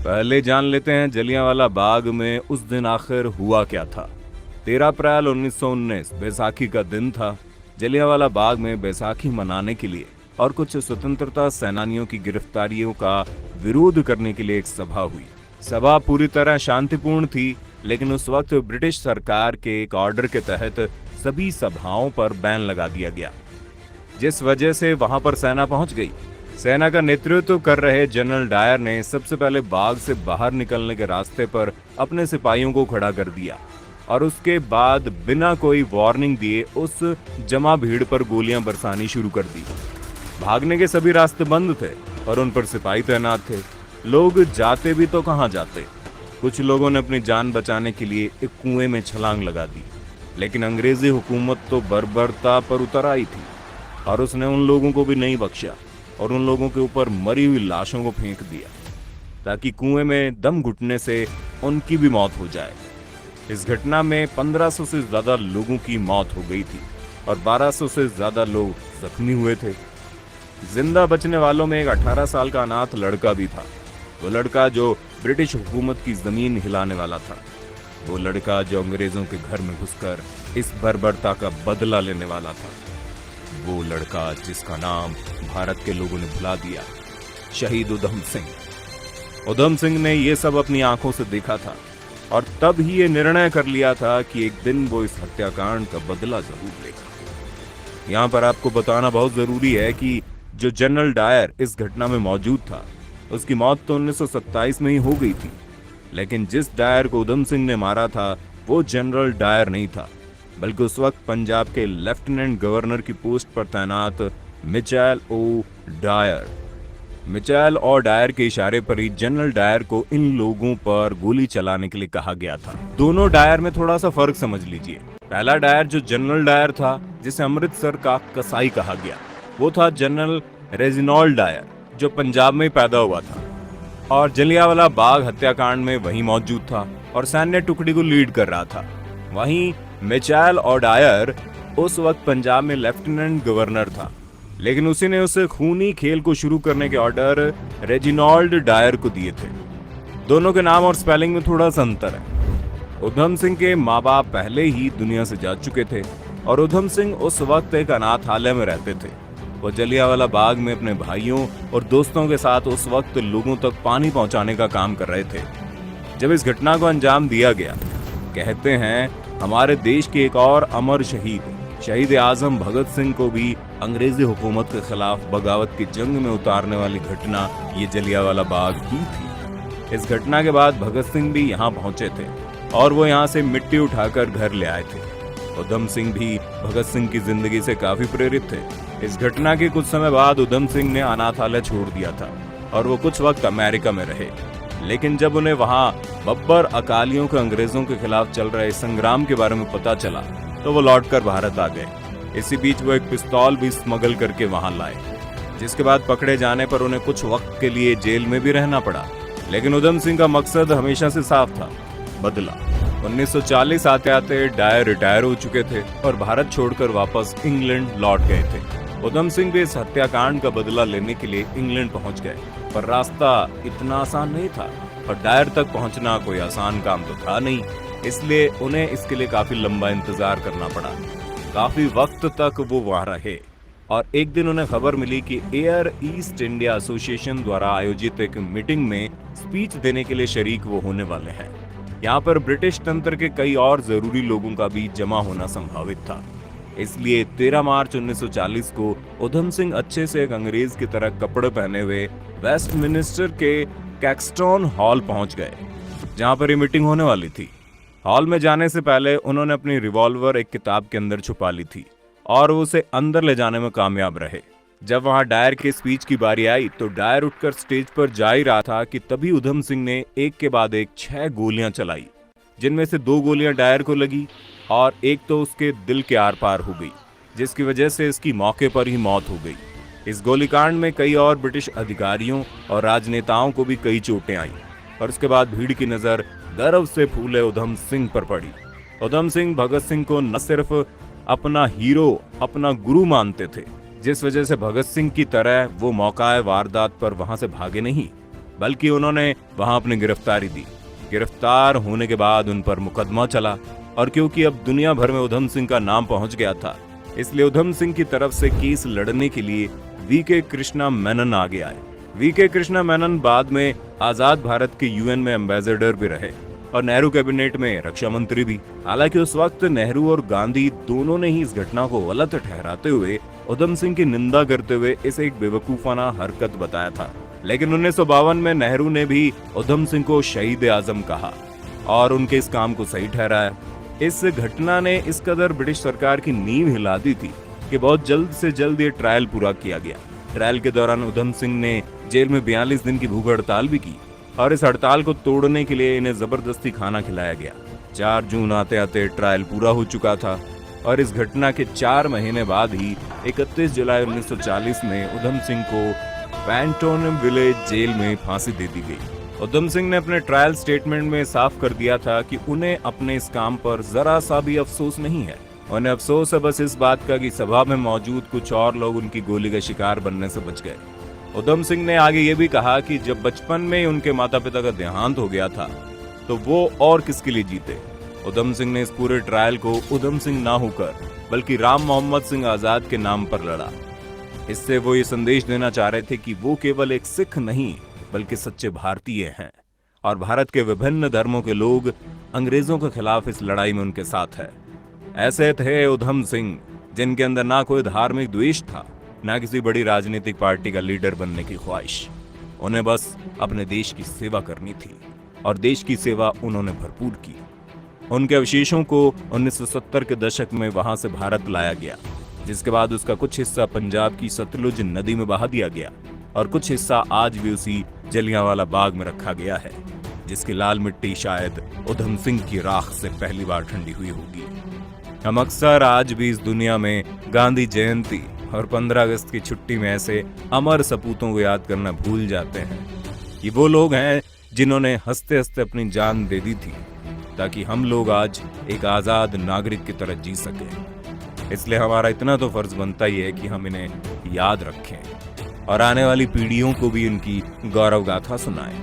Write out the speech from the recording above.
पहले जान लेते हैं जलियांवाला बाग में उस दिन आखिर हुआ क्या था। 13 अप्रैल 1919 बैसाखी का दिन था। जलियांवाला बाग में बैसाखी मनाने के लिए और कुछ स्वतंत्रता सेनानियों की गिरफ्तारियों का विरोध करने के लिए एक सभा हुई। सभा पूरी तरह शांतिपूर्ण थी, लेकिन उस वक्त ब्रिटिश सरकार के एक ऑर्डर के तहत सभी सभाओं पर बैन लगा दिया गया, जिस वजह से वहां पर सेना पहुंच गई। सेना का नेतृत्व कर रहे जनरल डायर ने सबसे पहले बाग से बाहर निकलने के रास्ते पर अपने सिपाहियों को खड़ा कर दिया और उसके बाद बिना कोई वार्निंग दिए उस जमा भीड़ पर गोलियां बरसानी शुरू कर दी। भागने के सभी रास्ते बंद थे और उन पर सिपाही तैनात थे। लोग जाते भी तो कहां जाते। कुछ लोगों ने अपनी जान बचाने के लिए एक कुएं में छलांग लगा दी, लेकिन अंग्रेजी हुकूमत तो बर्बरता पर उतर आई थी और उसने उन लोगों को भी नहीं बख्शा और उन लोगों के ऊपर मरी हुई लाशों को फेंक दिया ताकि कुएं में दम घुटने से उनकी भी मौत हो जाए। इस घटना में 1500 से ज्यादा लोगों की मौत हो गई थी और 1200 से ज्यादा लोग जख्मी हुए थे। जिंदा बचने वालों में एक 18 साल का अनाथ लड़का भी था। वो लड़का जो ब्रिटिश हुकूमत की जमीन हिलाने वाला था, वो लड़का जो अंग्रेजों के घर में घुसकर इस बर्बरता का बदला लेने वाला था, वो लड़का जिसका नाम भारत के लोगों ने भुला दिया, शहीद उधम सिंह। उधम सिंह ने ये सब अपनी आंखों से देखा था और तब ही ये निर्णय कर लिया था कि एक दिन वो इस हत्याकांड का बदला जरूर लेगा। यहाँ पर आपको बताना बहुत जरूरी है कि जो जनरल डायर इस घटना में मौजूद था, उसकी मौत तो 1927 में ही हो गई थी, लेकिन जिस डायर को उधम सिंह ने मारा था वो जनरल डायर नहीं था, बल्कि उस वक्त पंजाब के लेफ्टिनेंट गवर्नर की पोस्ट पर तैनात मिचेल ओ डायर। मिचेल और डायर के इशारे पर ही जनरल डायर को इन लोगों पर गोली चलाने के लिए कहा गया था। दोनों डायर में थोड़ा सा फर्क समझ लीजिए। पहला डायर जो जनरल डायर था, जिसे अमृतसर का कसाई कहा गया, वो था जनरल रेजिनॉल्ड डायर, जो पंजाब में पैदा हुआ था और जलियांवाला बाग हत्याकांड में वही मौजूद था और सैन्य टुकड़ी को लीड कर रहा था। वहीं मिचेल और डायर उस वक्त पंजाब में लेफ्टिनेंट गवर्नर था, लेकिन उसी ने उस खूनी खेल को शुरू करने के ऑर्डर रेजिनॉल्ड डायर को दिए थे। दोनों के नाम और स्पेलिंग में थोड़ा सा अंतर है। उधम सिंह के माँ बाप पहले ही दुनिया से जा चुके थे और उधम सिंह उस वक्त एक अनाथालय में रहते थे। वो जलियांवाला बाग में अपने भाइयों और दोस्तों के साथ उस वक्त लोगों तक पानी पहुंचाने का काम कर रहे थे जब इस घटना को अंजाम दिया गया। कहते हैं हमारे देश के एक और अमर शहीद आजम भगत सिंह को भी अंग्रेजी हुकूमत के खिलाफ बगावत की जंग में उतारने वाली घटना ये जलियांवाला बाग ही थी। इस घटना के बाद भगत सिंह भी यहाँ पहुंचे थे और वो यहाँ से मिट्टी उठाकर घर ले आए थे। उधम सिंह भी भगत सिंह की जिंदगी से काफी प्रेरित थे। इस घटना के कुछ समय बाद उधम सिंह ने अनाथालय छोड़ दिया था और वो कुछ वक्त अमेरिका में रहे, लेकिन जब उन्हें वहां बब्बर अकालियों के अंग्रेजों के खिलाफ चल रहे संग्राम के बारे में पता चला तो वो लौटकर भारत आ गए। इसी बीच वो एक पिस्तौल भी स्मगल करके वहां लाए, जिसके बाद पकड़े जाने पर उन्हें कुछ वक्त के लिए जेल में भी रहना पड़ा। लेकिन उधम सिंह का मकसद हमेशा से साफ था, बदला। 1940 आते आते डायर रिटायर हो चुके थे और भारत छोड़कर वापस इंग्लैंड लौट गए थे। उधम सिंह भी इस हत्याकांड का बदला लेने के लिए इंग्लैंड पहुंच गए, पर रास्ता इतना आसान नहीं था और डायर तक पहुंचना कोई आसान काम तो था नहीं, इसलिए उन्हें इसके लिए काफी लंबा इंतजार करना पड़ा। काफी वक्त तक वो वहां रहे और एक दिन उन्हें खबर मिली कि एयर ईस्ट इंडिया एसोसिएशन द्वारा आयोजित एक मीटिंग में स्पीच देने के लिए शरीक वो होने वाले हैं। यहाँ पर ब्रिटिश तंत्र के कई और जरूरी लोगों का भी जमा होना संभावित था, इसलिए 13 मार्च 1940 को उधम सिंह अच्छे से एक अंग्रेज की तरह कपड़े पहने हुए वेस्टमिनिस्टर के कैक्सटन हॉल पहुंच गए, जहां पर ये मीटिंग होने वाली थी। हॉल में जाने से पहले उन्होंने अपनी रिवॉल्वर एक किताब के अंदर छुपा ली थी और उसे अंदर ले जाने में कामयाब रहे। जब वहां डायर के स्पीच की बारी आई तो डायर उठकर स्टेज पर जा ही रहा था कि तभी उधम सिंह ने एक के बाद एक 6 गोलियां चलाई, जिनमें से 2 गोलियां डायर को लगी और एक तो उसके दिल के आर पार हो गई, जिसकी वजह से इसकी मौके पर ही मौत हो गई। इस गोलीकांड में कई और ब्रिटिश अधिकारियों और राजनेताओं को भी कई चोटें आई और उसके बाद भीड़ की नजर गर्व से फूले उधम सिंह पर पड़ी। उधम सिंह भगत सिंह को न सिर्फ अपना हीरो, अपना गुरु मानते थे, जिस वजह से भगत सिंह की तरह वो मौकाए वारदात पर वहां से भागे नहीं, बल्कि उन्होंने वहां अपनी गिरफ्तारी दी। गिरफ्तार होने के बाद उन पर मुकदमा चला, और क्योंकि अब दुनिया भर में उधम सिंह का नाम पहुंच गया था, इसलिए उधम सिंह की तरफ से केस लड़ने के लिए वीके कृष्णा मेनन आगे आए। वीके कृष्णा मेनन बाद में आजाद भारत के यूएन में एम्बेसडर भी रहे और नेहरू कैबिनेट में रक्षा मंत्री भी। हालांकि उस वक्त नेहरू और गांधी दोनों ने ही इस घटना को गलत ठहराते हुए उधम सिंह की निंदा करते हुए इसे एक बेवकूफाना हरकत बताया था। लेकिन 1952 में नेहरू ने भी उधम सिंह को शहीद आजम कहा और उनके इस काम को सही ठहराया। इस घटना ने इस कदर ब्रिटिश सरकार की नींव हिला दी थी कि बहुत जल्द से जल्द ये ट्रायल पूरा किया गया। ट्रायल के दौरान उधम सिंह ने जेल में 42 दिन की भूख हड़ताल भी की और इस हड़ताल को तोड़ने के लिए इन्हें जबरदस्ती खाना खिलाया गया। 4 जून आते आते ट्रायल पूरा हो चुका था और इस घटना के 4 महीने बाद ही 31 जुलाई 1940 में उधम सिंह को पैंटोनिम विलेज जेल में फांसी दे दी गई। उधम सिंह ने अपने ट्रायल स्टेटमेंट में साफ कर दिया था कि उन्हें अपने इस काम पर जरा सा भी अफसोस नहीं है। उन्हें अफसोस है बस इस बात का कि सभा में मौजूद कुछ और लोग उनकी गोली का शिकार बनने से बच गए। उधम सिंह ने आगे ये भी कहा कि जब बचपन में उनके माता पिता का देहांत हो गया था तो वो और किसके लिए जीते। उधम सिंह ने इस पूरे ट्रायल को उधम सिंह ना होकर बल्कि राम मोहम्मद सिंह आजाद के नाम पर लड़ा। इससे वो ये संदेश देना चाह रहे थे कि वो केवल एक सिख नहीं बल्कि सच्चे भारतीय हैं और भारत के विभिन्न धर्मों के लोग अंग्रेजों के खिलाफ इस लड़ाई में उनके साथ है। ऐसे थे उधम सिंह जिनके अंदर ना कोई धार्मिक द्वेष था, ना किसी बड़ी राजनीतिक पार्टी का लीडर बनने की ख्वाहिश। उन्हें बस अपने देश की सेवा करनी थी और देश की सेवा उन्होंने भरपूर की। उनके अवशेषों को 1970 के दशक में वहां से भारत लाया गया, जिसके बाद उसका कुछ हिस्सा पंजाब की सतलुज नदी में बहा दिया गया और कुछ हिस्सा आज भी उसी जलियांवाला बाग में रखा गया है, जिसकी लाल मिट्टी शायद उधम सिंह की राख से पहली बार ठंडी हुई होगी। हम अक्सर आज भी इस दुनिया में गांधी जयंती और 15 अगस्त की छुट्टी में ऐसे अमर सपूतों को याद करना भूल जाते हैं। ये वो लोग हैं जिन्होंने हंसते हंसते अपनी जान दे दी थी ताकि हम लोग आज एक आजाद नागरिक की तरह जी सके। इसलिए हमारा इतना तो फर्ज बनता ही है कि हम इन्हें याद रखें और आने वाली पीढ़ियों को भी इनकी गौरव गाथा सुनाएं।